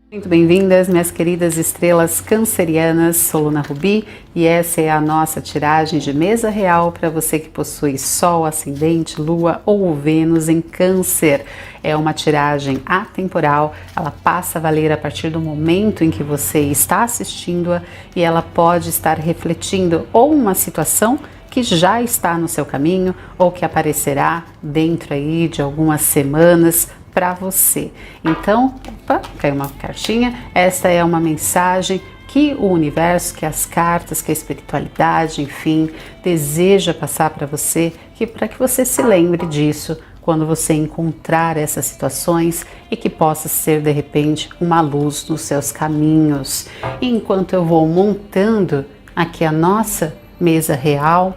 Muito bem-vindas, minhas queridas estrelas cancerianas, sou Luna Rubi e essa é a nossa tiragem de mesa real para você que possui Sol, Ascendente, Lua ou Vênus em Câncer. É uma tiragem atemporal, ela passa a valer a partir do momento em que você está assistindo-a e ela pode estar refletindo ou uma situação que já está no seu caminho ou que aparecerá dentro aí de algumas semanas para você. Então, opa, caiu uma cartinha. Esta é uma mensagem que o universo, que as cartas, que a espiritualidade, enfim, deseja passar para você, para que você se lembre disso quando você encontrar essas situações e que possa ser de repente uma luz nos seus caminhos. E enquanto eu vou montando aqui a nossa mesa real,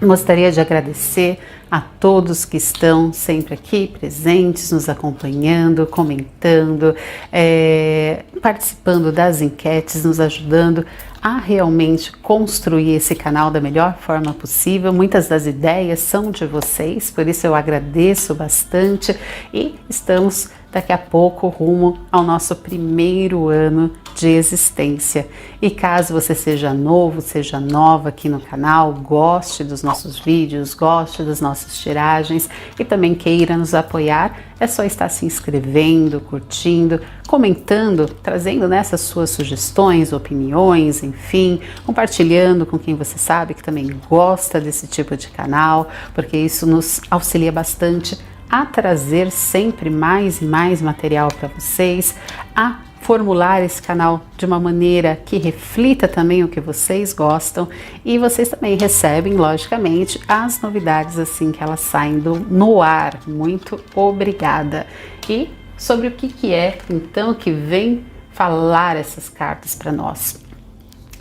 gostaria de agradecer a todos que estão sempre aqui presentes, nos acompanhando, comentando, participando das enquetes, nos ajudando a realmente construir esse canal da melhor forma possível. Muitas das ideias são de vocês, por isso eu agradeço bastante e estamos daqui a pouco rumo ao nosso primeiro ano de existência. E caso você seja novo, seja nova aqui no canal, goste dos nossos vídeos, goste das nossas tiragens e também queira nos apoiar, é só estar se inscrevendo, curtindo, comentando, trazendo nessas suas sugestões, opiniões, enfim, compartilhando com quem você sabe que também gosta desse tipo de canal, porque isso nos auxilia bastante a trazer sempre mais e mais material para vocês, a formular esse canal de uma maneira que reflita também o que vocês gostam e vocês também recebem, logicamente, as novidades assim que elas saem no ar. Muito obrigada! E sobre o que é então que vem falar essas cartas para nós?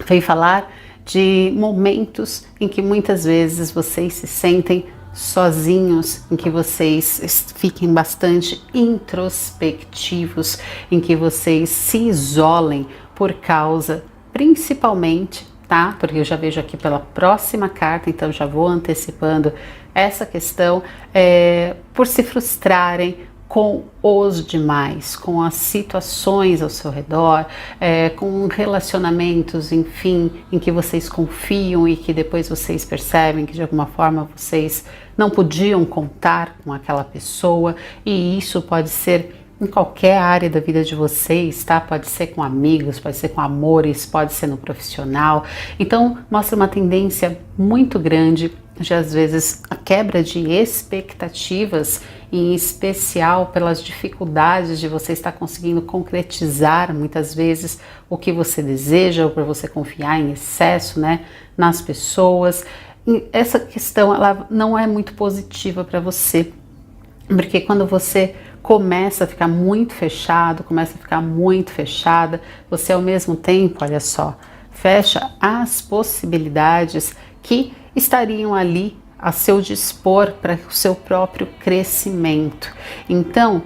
Vem falar de momentos em que muitas vezes vocês se sentem sozinhos, em que vocês fiquem bastante introspectivos, em que vocês se isolem por causa, principalmente, tá? Porque eu já vejo aqui pela próxima carta, então já vou antecipando essa questão, por se frustrarem com os demais, com as situações ao seu redor, com relacionamentos, enfim, em que vocês confiam e que depois vocês percebem que de alguma forma vocês não podiam contar com aquela pessoa, e isso pode ser em qualquer área da vida de vocês, tá? Pode ser com amigos, pode ser com amores, pode ser no profissional. Então, mostra uma tendência muito grande de, às vezes, a quebra de expectativas, em especial pelas dificuldades de você estar conseguindo concretizar, muitas vezes, o que você deseja, ou por você confiar em excesso, né, nas pessoas. E essa questão, ela não é muito positiva para você, porque quando você começa a ficar muito fechado, começa a ficar muito fechada, você ao mesmo tempo, olha só, fecha as possibilidades que estariam ali a seu dispor para o seu próprio crescimento. Então,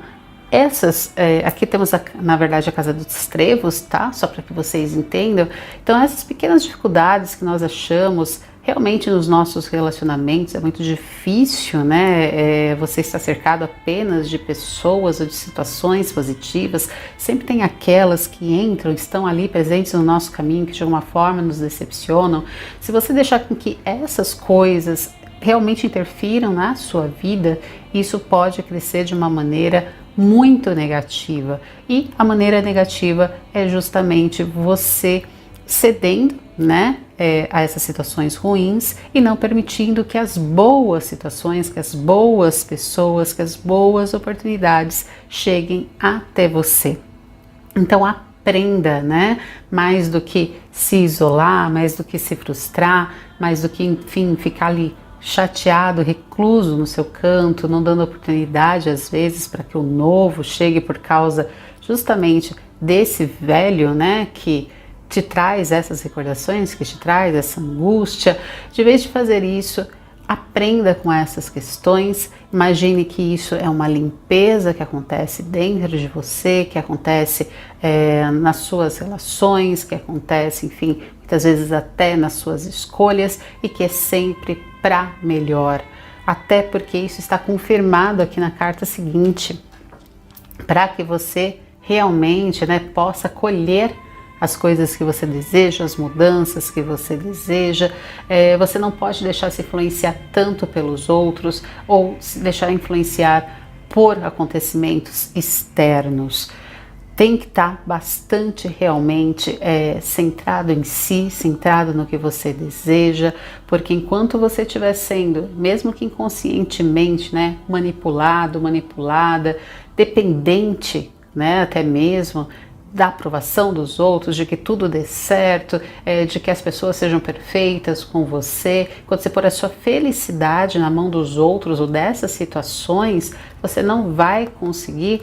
aqui temos na verdade a Casa dos Trevos, tá? Só para que vocês entendam. Então, essas pequenas dificuldades que nós achamos realmente nos nossos relacionamentos, é muito difícil, né? Você está cercado apenas de pessoas ou de situações positivas. Sempre tem aquelas que entram, estão ali presentes no nosso caminho, que de alguma forma nos decepcionam. Se você deixar com que essas coisas realmente interfiram na sua vida, isso pode crescer de uma maneira muito negativa. E a maneira negativa é justamente você cedendo, né, a essas situações ruins e não permitindo que as boas situações, que as boas pessoas, que as boas oportunidades cheguem até você. Então aprenda, né, mais do que se isolar, mais do que se frustrar, mais do que, enfim, ficar ali chateado, recluso no seu canto, não dando oportunidade às vezes para que o novo chegue por causa justamente desse velho, né, que te traz essas recordações, que te traz essa angústia. De vez de fazer isso, aprenda com essas questões, imagine que isso é uma limpeza que acontece dentro de você, que acontece nas suas relações, que acontece, enfim, muitas vezes até nas suas escolhas, e que é sempre para melhor. Até porque isso está confirmado aqui na carta seguinte, para que você realmente, né, possa colher as coisas que você deseja, as mudanças que você deseja. Você não pode deixar se influenciar tanto pelos outros ou se deixar influenciar por acontecimentos externos. Tem que estar bastante realmente centrado em si, centrado no que você deseja, porque enquanto você estiver sendo, mesmo que inconscientemente, né, manipulado, manipulada, dependente, né, até mesmo da aprovação dos outros, de que tudo dê certo, de que as pessoas sejam perfeitas com você, quando você pôr a sua felicidade na mão dos outros ou dessas situações, você não vai conseguir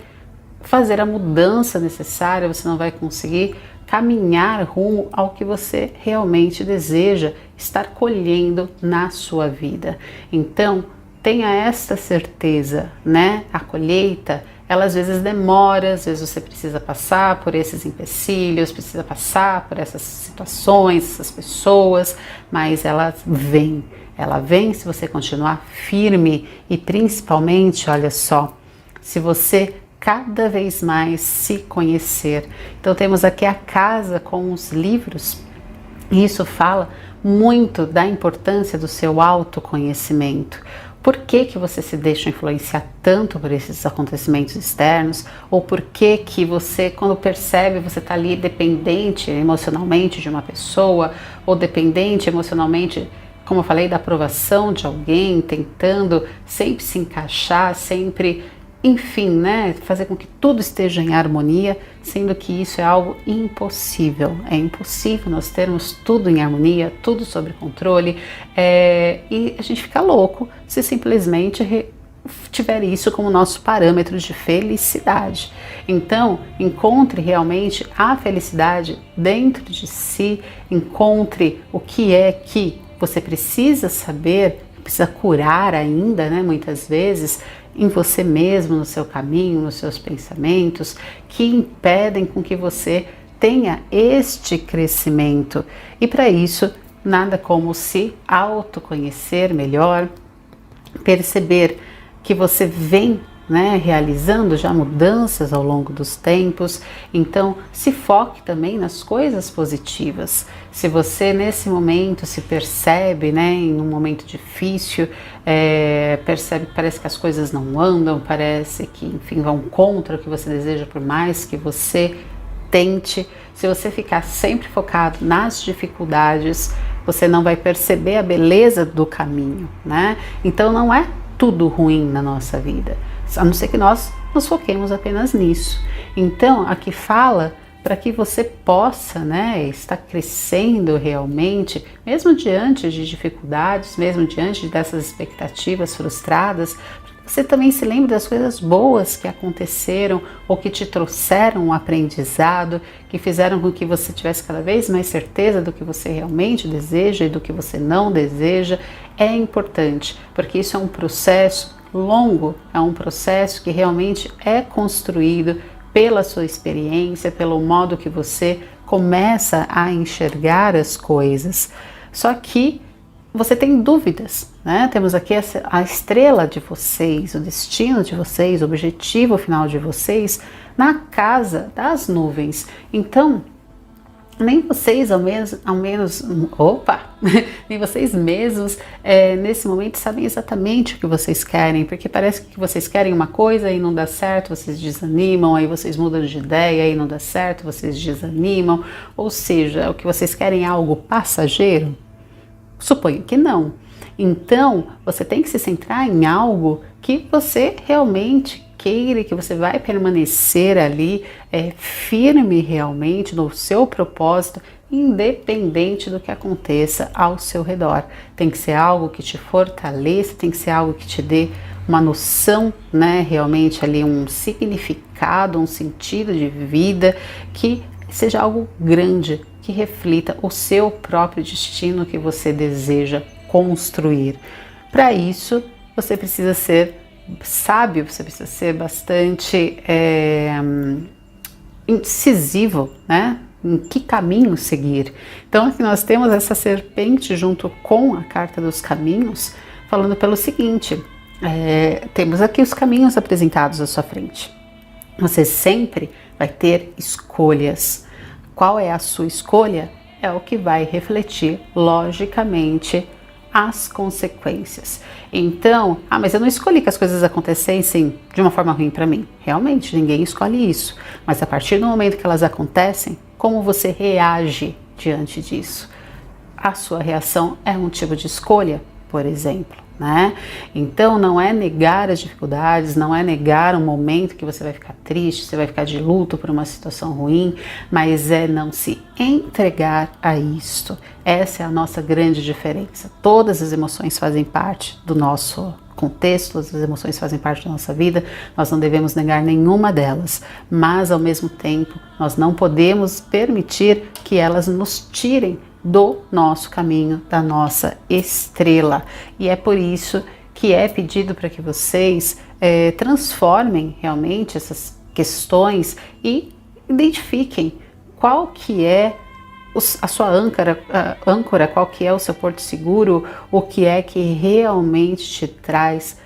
fazer a mudança necessária, você não vai conseguir caminhar rumo ao que você realmente deseja estar colhendo na sua vida. Então, tenha esta certeza, né? A colheita, ela às vezes demora, às vezes você precisa passar por esses empecilhos, precisa passar por essas situações, essas pessoas, mas ela vem. Ela vem se você continuar firme e principalmente, olha só, se você cada vez mais se conhecer. Então temos aqui a casa com os livros, e isso fala muito da importância do seu autoconhecimento. Por que que você se deixa influenciar tanto por esses acontecimentos externos? Ou por que que você, quando percebe, você está ali dependente emocionalmente de uma pessoa, ou dependente emocionalmente, como eu falei, da aprovação de alguém, tentando sempre se encaixar, sempre, enfim, né, fazer com que tudo esteja em harmonia, sendo que isso é algo impossível. É impossível nós termos tudo em harmonia, tudo sob controle, e a gente fica louco se simplesmente tiver isso como nosso parâmetro de felicidade. Então, encontre realmente a felicidade dentro de si, encontre o que é que você precisa saber, precisa curar ainda, né, muitas vezes, em você mesmo, no seu caminho, nos seus pensamentos, que impedem com que você tenha este crescimento. E para isso, nada como se autoconhecer melhor, perceber que você vem, né, realizando já mudanças ao longo dos tempos. Então se foque também nas coisas positivas. Se você nesse momento se percebe, né, em um momento difícil, percebe que parece que as coisas não andam, parece que, enfim, vão contra o que você deseja, por mais que você tente. Se você ficar sempre focado nas dificuldades, você não vai perceber a beleza do caminho, né? Então não é tudo ruim na nossa vida, a não ser que nós nos foquemos apenas nisso. Então, aqui fala para que você possa, né, estar crescendo realmente, mesmo diante de dificuldades, mesmo diante dessas expectativas frustradas, você também se lembre das coisas boas que aconteceram ou que te trouxeram um aprendizado, que fizeram com que você tivesse cada vez mais certeza do que você realmente deseja e do que você não deseja. É importante, porque isso é um processo longo, é um processo que realmente é construído pela sua experiência, pelo modo que você começa a enxergar as coisas. Só que você tem dúvidas, né? Temos aqui a estrela de vocês, o destino de vocês, o objetivo final de vocês na casa das nuvens. Então, nem vocês nem vocês mesmos nesse momento sabem exatamente o que vocês querem, porque parece que vocês querem uma coisa e não dá certo, vocês desanimam, aí vocês mudam de ideia e não dá certo, vocês desanimam. Ou seja, o que vocês querem é algo passageiro? Suponho que não. Então, você tem que se centrar em algo que você realmente queira, que você vai permanecer ali firme realmente no seu propósito, independente do que aconteça ao seu redor. Tem que ser algo que te fortaleça, tem que ser algo que te dê uma noção, né, realmente ali um significado, um sentido de vida, que seja algo grande, que reflita o seu próprio destino que você deseja construir. Para isso, você precisa ser sábio, você precisa ser bastante incisivo, né? Em que caminho seguir. Então aqui nós temos essa serpente junto com a carta dos caminhos, falando pelo seguinte, temos aqui os caminhos apresentados à sua frente. Você sempre vai ter escolhas. Qual é a sua escolha? É o que vai refletir, logicamente, as consequências. Então, mas eu não escolhi que as coisas acontecessem de uma forma ruim para mim. Realmente, ninguém escolhe isso. Mas a partir do momento que elas acontecem, como você reage diante disso? A sua reação é um tipo de escolha, por exemplo, né? Então não é negar as dificuldades, não é negar um momento que você vai ficar triste, você vai ficar de luto por uma situação ruim, mas é não se entregar a isto. Essa é a nossa grande diferença. Todas as emoções fazem parte do nosso contexto, todas as emoções fazem parte da nossa vida, nós não devemos negar nenhuma delas, mas ao mesmo tempo nós não podemos permitir que elas nos tirem do nosso caminho, da nossa estrela. E é por isso que é pedido para que vocês transformem realmente essas questões e identifiquem qual que é a sua âncora, qual que é o seu porto seguro, o que é que realmente te traz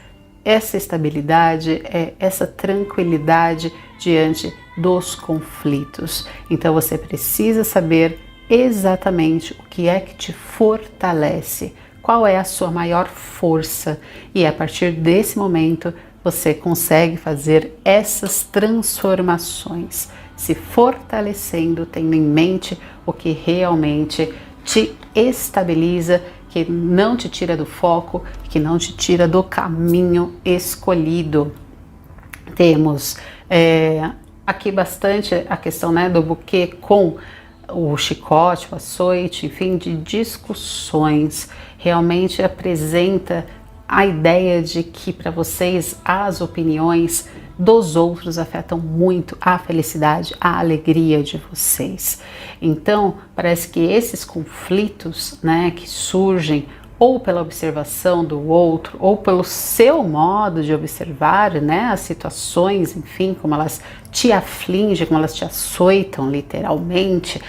essa estabilidade, essa tranquilidade diante dos conflitos. Então você precisa saber exatamente o que é que te fortalece, qual é a sua maior força, e a partir desse momento você consegue fazer essas transformações, se fortalecendo, tendo em mente o que realmente te estabiliza, que não te tira do foco, que não te tira do caminho escolhido. Temos aqui bastante a questão, né, do buquê com o chicote, o açoite, enfim, de discussões. Realmente apresenta a ideia de que para vocês as opiniões dos outros afetam muito a felicidade, a alegria de vocês. Então, parece que esses conflitos, né, que surgem ou pela observação do outro, ou pelo seu modo de observar, né, as situações, enfim, como elas te afligem, como elas te açoitam literalmente,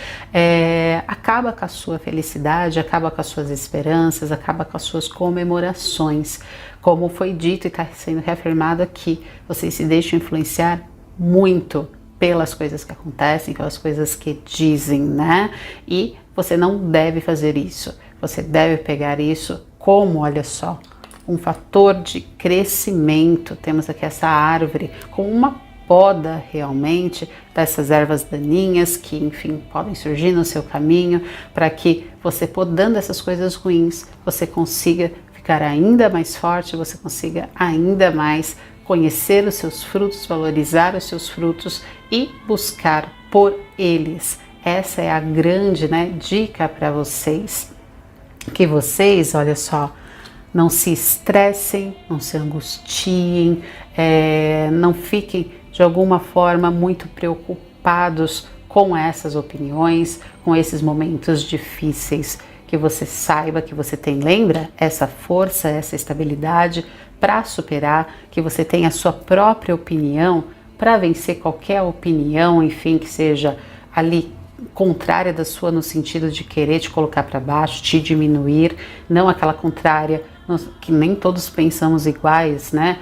acaba com a sua felicidade, acaba com as suas esperanças, acaba com as suas comemorações. Como foi dito e está sendo reafirmado aqui, vocês se deixam influenciar muito pelas coisas que acontecem, pelas coisas que dizem, né? E você não deve fazer isso. Você deve pegar isso como, olha só, um fator de crescimento. Temos aqui essa árvore com uma poda realmente dessas ervas daninhas que, enfim, podem surgir no seu caminho, para que você, podando essas coisas ruins, você consiga ficar ainda mais forte, você consiga ainda mais conhecer os seus frutos, valorizar os seus frutos e buscar por eles. Essa é a grande, né, dica para vocês. Que vocês, olha só, não se estressem, não se angustiem, não fiquem de alguma forma muito preocupados com essas opiniões, com esses momentos difíceis. Que você saiba que você tem, lembra, essa força, essa estabilidade para superar, que você tem a sua própria opinião para vencer qualquer opinião, enfim, que seja ali contrária da sua, no sentido de querer te colocar para baixo, te diminuir, não aquela contrária que nem todos pensamos iguais, né?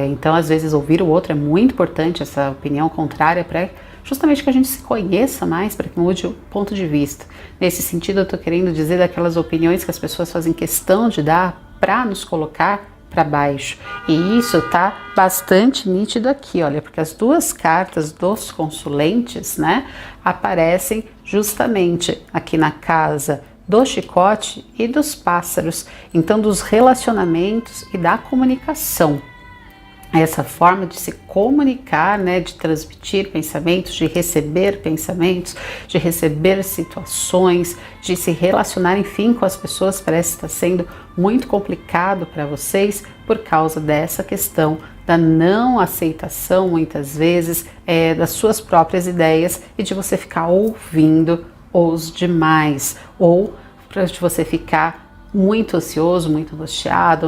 Então, às vezes, ouvir o outro é muito importante, essa opinião contrária, para justamente que a gente se conheça mais, para que mude o ponto de vista. Nesse sentido, eu tô querendo dizer daquelas opiniões que as pessoas fazem questão de dar para nos colocar para baixo. E isso tá bastante nítido aqui, olha, porque as duas cartas dos consulentes, né, aparecem justamente aqui na casa do chicote e dos pássaros, então dos relacionamentos e da comunicação. Essa forma de se comunicar, né, de transmitir pensamentos, de receber situações, de se relacionar, enfim, com as pessoas, parece estar sendo muito complicado para vocês por causa dessa questão da não aceitação, muitas vezes, das suas próprias ideias e de você ficar ouvindo os demais, ou de você ficar muito ansioso, muito angustiado,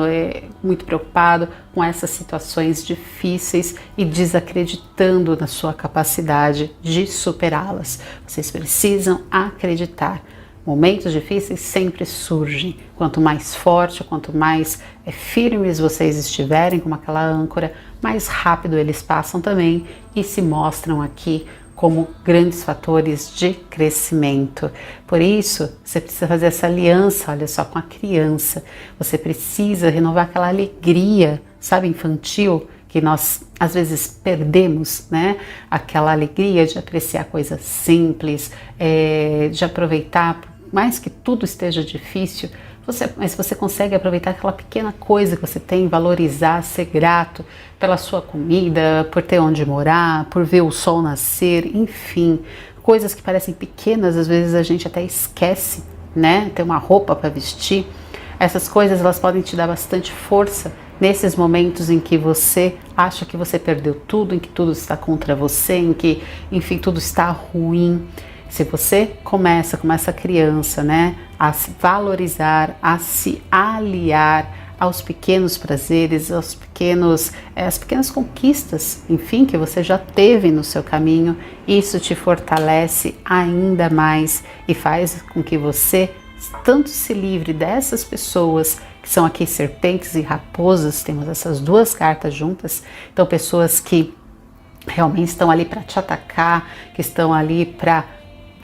muito preocupado com essas situações difíceis e desacreditando na sua capacidade de superá-las. Vocês precisam acreditar. Momentos difíceis sempre surgem. Quanto mais forte, quanto mais firmes vocês estiverem com aquela âncora, mais rápido eles passam também e se mostram aqui como grandes fatores de crescimento. Por isso, você precisa fazer essa aliança, olha só, com a criança. Você precisa renovar aquela alegria, sabe, infantil, que nós às vezes perdemos, né? Aquela alegria de apreciar coisas simples, de aproveitar, por mais que tudo esteja difícil, mas você consegue aproveitar aquela pequena coisa que você tem, valorizar, ser grato pela sua comida, por ter onde morar, por ver o sol nascer, enfim, coisas que parecem pequenas, às vezes a gente até esquece, né? Ter uma roupa para vestir. Essas coisas, elas podem te dar bastante força nesses momentos em que você acha que você perdeu tudo, em que tudo está contra você, em que, enfim, tudo está ruim. Se você começa como essa criança, né, a se valorizar, a se aliar aos pequenos prazeres, às pequenas conquistas, enfim, que você já teve no seu caminho, isso te fortalece ainda mais e faz com que você tanto se livre dessas pessoas que são aqui serpentes e raposas, temos essas duas cartas juntas, então pessoas que realmente estão ali para te atacar, que estão ali para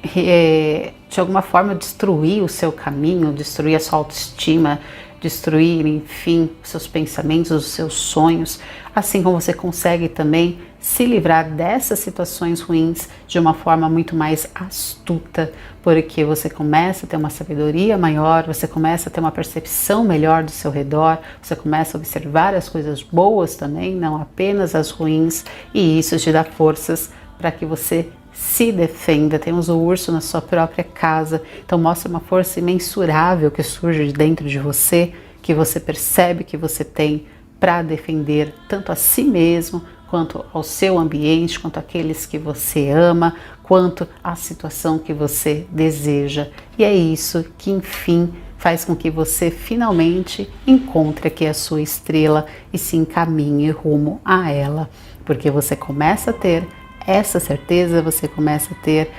de alguma forma destruir o seu caminho, destruir a sua autoestima, destruir, enfim, os seus pensamentos, os seus sonhos, assim como você consegue também se livrar dessas situações ruins de uma forma muito mais astuta, porque você começa a ter uma sabedoria maior, você começa a ter uma percepção melhor do seu redor, você começa a observar as coisas boas também, não apenas as ruins, e isso te dá forças para que você se defenda. Temos o urso na sua própria casa, então mostra uma força imensurável que surge de dentro de você, que você percebe que você tem para defender tanto a si mesmo, quanto ao seu ambiente, quanto aqueles que você ama, quanto à situação que você deseja. E é isso que, enfim, faz com que você finalmente encontre aqui a sua estrela e se encaminhe rumo a ela, porque você começa a ter essa certeza, você começa a ter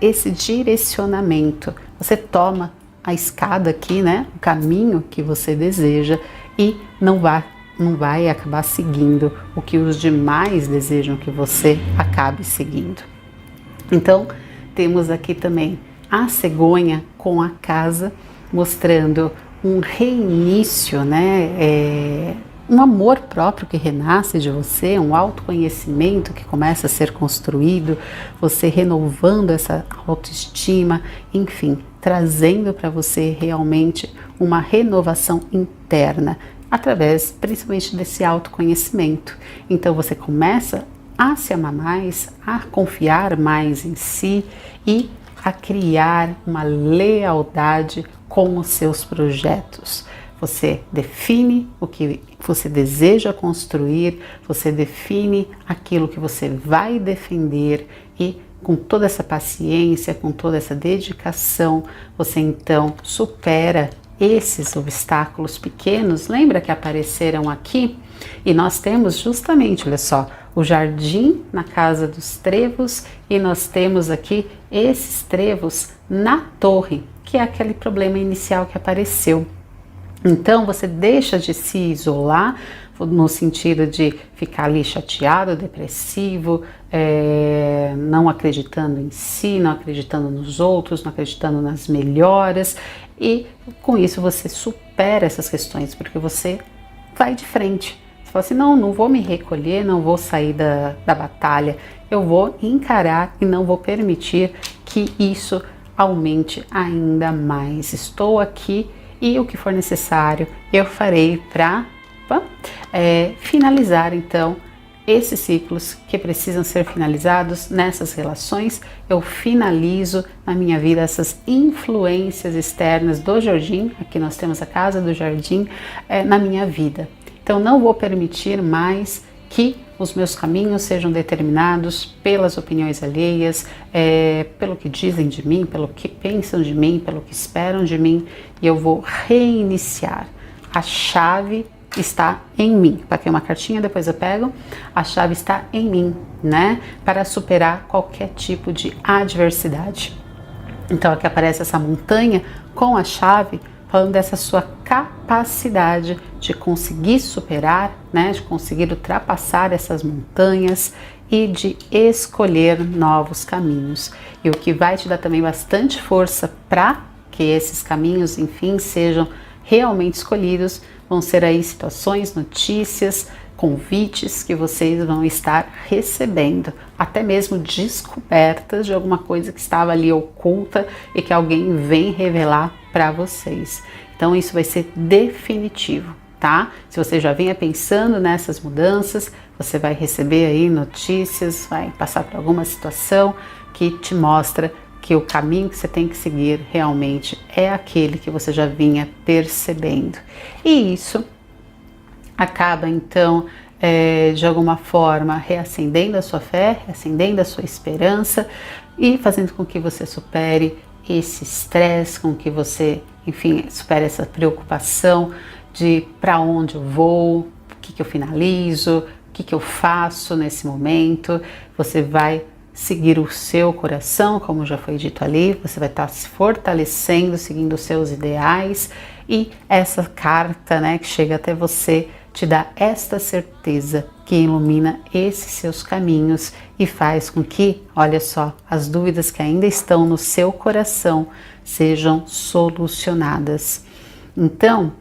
esse direcionamento, você toma a escada aqui, né, o caminho que você deseja e não vai acabar seguindo o que os demais desejam que você acabe seguindo. Então, temos aqui também a cegonha com a casa, mostrando um reinício, né, um amor próprio que renasce de você, um autoconhecimento que começa a ser construído, você renovando essa autoestima, enfim, trazendo para você realmente uma renovação interna, através principalmente desse autoconhecimento. Então você começa a se amar mais, a confiar mais em si e a criar uma lealdade com os seus projetos. Você define o que você deseja construir, você define aquilo que você vai defender e com toda essa paciência, com toda essa dedicação, você então supera esses obstáculos pequenos. Lembra que apareceram aqui? E nós temos justamente, olha só, o jardim na casa dos trevos e nós temos aqui esses trevos na torre, que é aquele problema inicial que apareceu. Então você deixa de se isolar no sentido de ficar ali chateado, depressivo, não acreditando em si, não acreditando nos outros, não acreditando nas melhoras, e com isso você supera essas questões, porque você vai de frente. Você fala assim, não vou me recolher, não vou sair da batalha, eu vou encarar e não vou permitir que isso aumente ainda mais. Estou aqui e o que for necessário eu farei para finalizar então esses ciclos que precisam ser finalizados nessas relações. Eu finalizo na minha vida essas influências externas do jardim, aqui nós temos a casa do jardim, na minha vida. Então não vou permitir mais que os meus caminhos sejam determinados pelas opiniões alheias, pelo que dizem de mim, pelo que pensam de mim, pelo que esperam de mim, e eu vou reiniciar. A chave está em mim. Tá aqui uma cartinha, depois eu pego. A chave está em mim, né? Para superar qualquer tipo de adversidade. Então aqui aparece essa montanha com a chave, falando dessa sua capacidade de conseguir superar, né, de conseguir ultrapassar essas montanhas e de escolher novos caminhos. E o que vai te dar também bastante força para que esses caminhos, enfim, sejam realmente escolhidos, vão ser aí situações, notícias, convites que vocês vão estar recebendo, até mesmo descobertas de alguma coisa que estava ali oculta e que alguém vem revelar para vocês. Então isso vai ser definitivo, tá? Se você já vinha pensando nessas mudanças, você vai receber aí notícias, vai passar por alguma situação que te mostra que o caminho que você tem que seguir realmente é aquele que você já vinha percebendo. E isso acaba então de alguma forma reacendendo a sua fé, reacendendo a sua esperança e fazendo com que você supere esse estresse, com que você, enfim, supere essa preocupação de para onde eu vou, o que eu finalizo, o que eu faço nesse momento. Você vai seguir o seu coração, como já foi dito ali, você vai estar se fortalecendo, seguindo os seus ideais, e essa carta, né, que chega até você, te dá esta certeza que ilumina esses seus caminhos e faz com que, olha só, as dúvidas que ainda estão no seu coração sejam solucionadas. Então,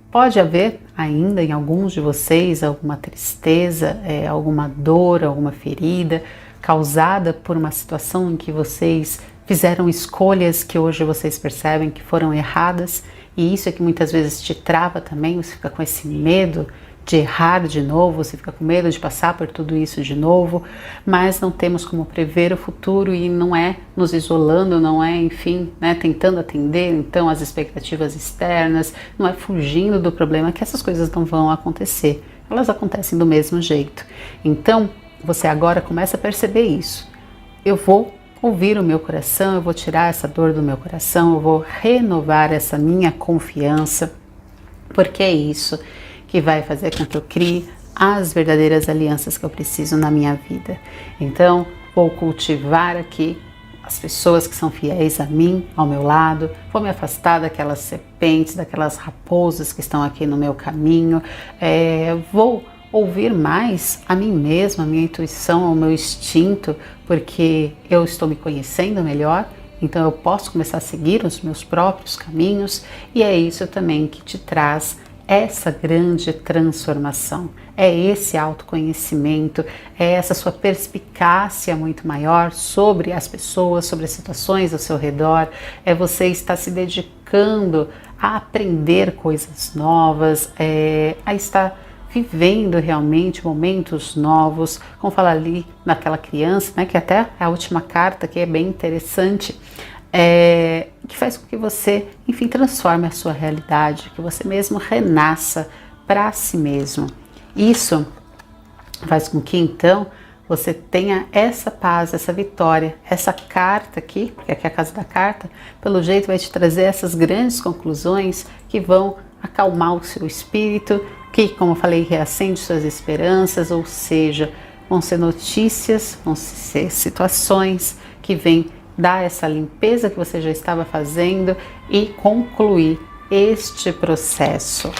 pode haver ainda em alguns de vocês alguma tristeza, alguma dor, alguma ferida causada por uma situação em que vocês fizeram escolhas que hoje vocês percebem que foram erradas, e isso é que muitas vezes te trava também, você fica com esse medo de errar de novo, você fica com medo de passar por tudo isso de novo, mas não temos como prever o futuro e não é nos isolando, não é, enfim, né, tentando atender então as expectativas externas, não é fugindo do problema que essas coisas não vão acontecer, elas acontecem do mesmo jeito. Então, você agora começa a perceber isso. Eu vou ouvir o meu coração, eu vou tirar essa dor do meu coração, eu vou renovar essa minha confiança, porque é isso que vai fazer com que eu crie as verdadeiras alianças que eu preciso na minha vida. Então, vou cultivar aqui as pessoas que são fiéis a mim, ao meu lado, vou me afastar daquelas serpentes, daquelas raposas que estão aqui no meu caminho, vou ouvir mais a mim mesma, a minha intuição, o meu instinto, porque eu estou me conhecendo melhor, então eu posso começar a seguir os meus próprios caminhos, e é isso também que te traz essa grande transformação, é esse autoconhecimento, é essa sua perspicácia muito maior sobre as pessoas, sobre as situações ao seu redor, é você estar se dedicando a aprender coisas novas, a estar vivendo realmente momentos novos, como fala ali naquela criança, né, que até a última carta que é bem interessante, que faz com que você, enfim, transforme a sua realidade, que você mesmo renasça para si mesmo. Isso faz com que então você tenha essa paz, essa vitória, essa carta aqui, porque aqui é a casa da carta, pelo jeito vai te trazer essas grandes conclusões que vão acalmar o seu espírito, que, como eu falei, reacende suas esperanças, ou seja, vão ser notícias, vão ser situações que vêm dar essa limpeza que você já estava fazendo e concluir este processo.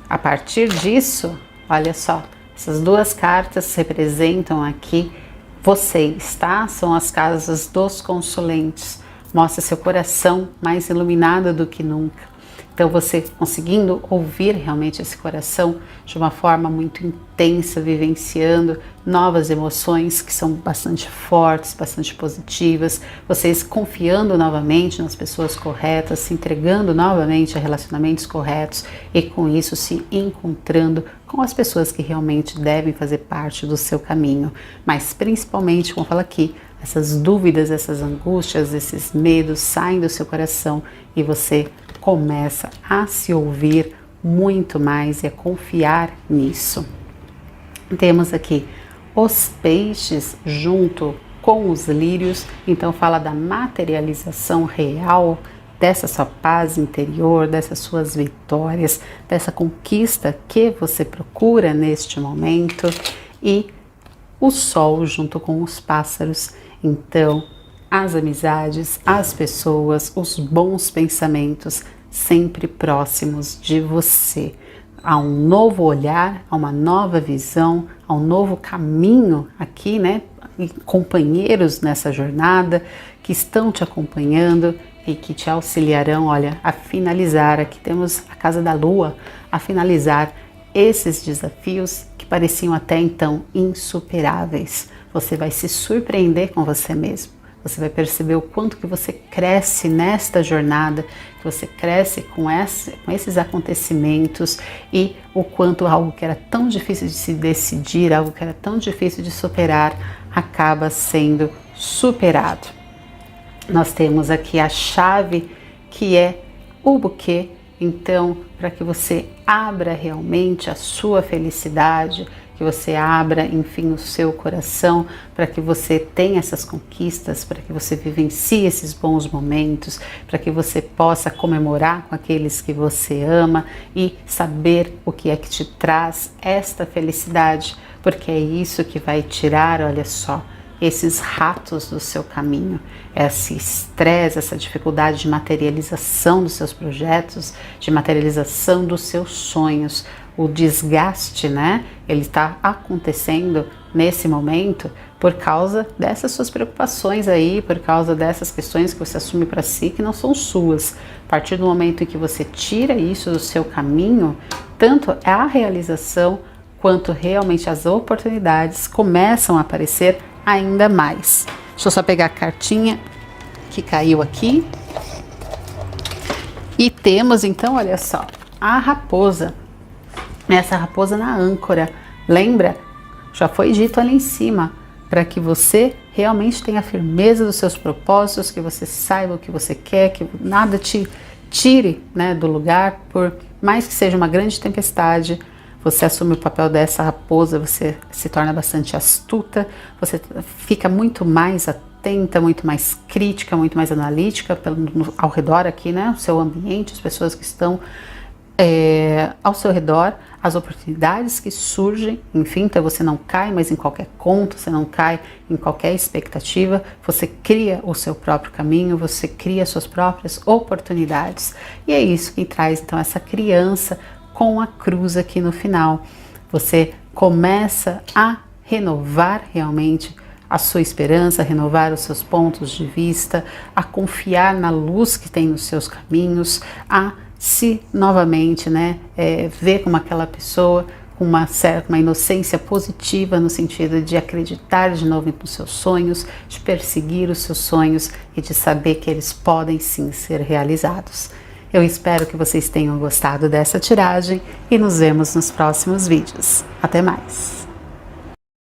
A partir disso, olha só, essas duas cartas representam aqui vocês, tá? São as casas dos consulentes. Mostra seu coração mais iluminado do que nunca. Então você conseguindo ouvir realmente esse coração de uma forma muito intensa, vivenciando novas emoções que são bastante fortes, bastante positivas, vocês confiando novamente nas pessoas corretas, se entregando novamente a relacionamentos corretos e com isso se encontrando com as pessoas que realmente devem fazer parte do seu caminho. Mas principalmente, como eu falo aqui, essas dúvidas, essas angústias, esses medos saem do seu coração e você começa a se ouvir muito mais e a confiar nisso. Temos aqui os peixes junto com os lírios, então fala da materialização real dessa sua paz interior, dessas suas vitórias, dessa conquista que você procura neste momento, e o sol junto com os pássaros, então as amizades, as pessoas, os bons pensamentos sempre próximos de você. Há um novo olhar, há uma nova visão, há um novo caminho aqui, né? E companheiros nessa jornada que estão te acompanhando e que te auxiliarão, olha, a finalizar. Aqui temos a casa da Lua, a finalizar esses desafios que pareciam até então insuperáveis. Você vai se surpreender com você mesmo. Você vai perceber o quanto que você cresce nesta jornada, que você cresce com esses acontecimentos e o quanto algo que era tão difícil de se decidir, algo que era tão difícil de superar, acaba sendo superado. Nós temos aqui a chave que é o buquê. Então, para que você abra realmente a sua felicidade, que você abra, enfim, o seu coração, para que você tenha essas conquistas, para que você vivencie esses bons momentos, para que você possa comemorar com aqueles que você ama e saber o que é que te traz esta felicidade, porque é isso que vai tirar, olha só, esses ratos do seu caminho, esse estresse, essa dificuldade de materialização dos seus projetos, de materialização dos seus sonhos. O desgaste, né? Ele está acontecendo nesse momento por causa dessas suas preocupações aí, por causa dessas questões que você assume para si que não são suas. A partir do momento em que você tira isso do seu caminho, tanto a realização quanto realmente as oportunidades começam a aparecer ainda mais. Deixa eu só pegar a cartinha que caiu aqui. E temos então, olha só, a raposa. Essa raposa na âncora. Lembra? Já foi dito ali em cima, para que você realmente tenha firmeza dos seus propósitos, que você saiba o que você quer, que nada te tire, né, do lugar, por mais que seja uma grande tempestade. Você assume o papel dessa raposa, você se torna bastante astuta, você fica muito mais atenta, muito mais crítica, muito mais analítica ao redor aqui, né? O seu ambiente, as pessoas que estão ao seu redor, as oportunidades que surgem, enfim, então você não cai mais em qualquer conto, você não cai em qualquer expectativa, você cria o seu próprio caminho, você cria suas próprias oportunidades. E é isso que traz então essa criança com a cruz aqui no final. Você começa a renovar realmente a sua esperança, a renovar os seus pontos de vista, a confiar na luz que tem nos seus caminhos, a se novamente, né, ver como aquela pessoa com uma inocência positiva, no sentido de acreditar de novo nos seus sonhos, de perseguir os seus sonhos e de saber que eles podem sim ser realizados. Eu espero que vocês tenham gostado dessa tiragem e nos vemos nos próximos vídeos. Até mais!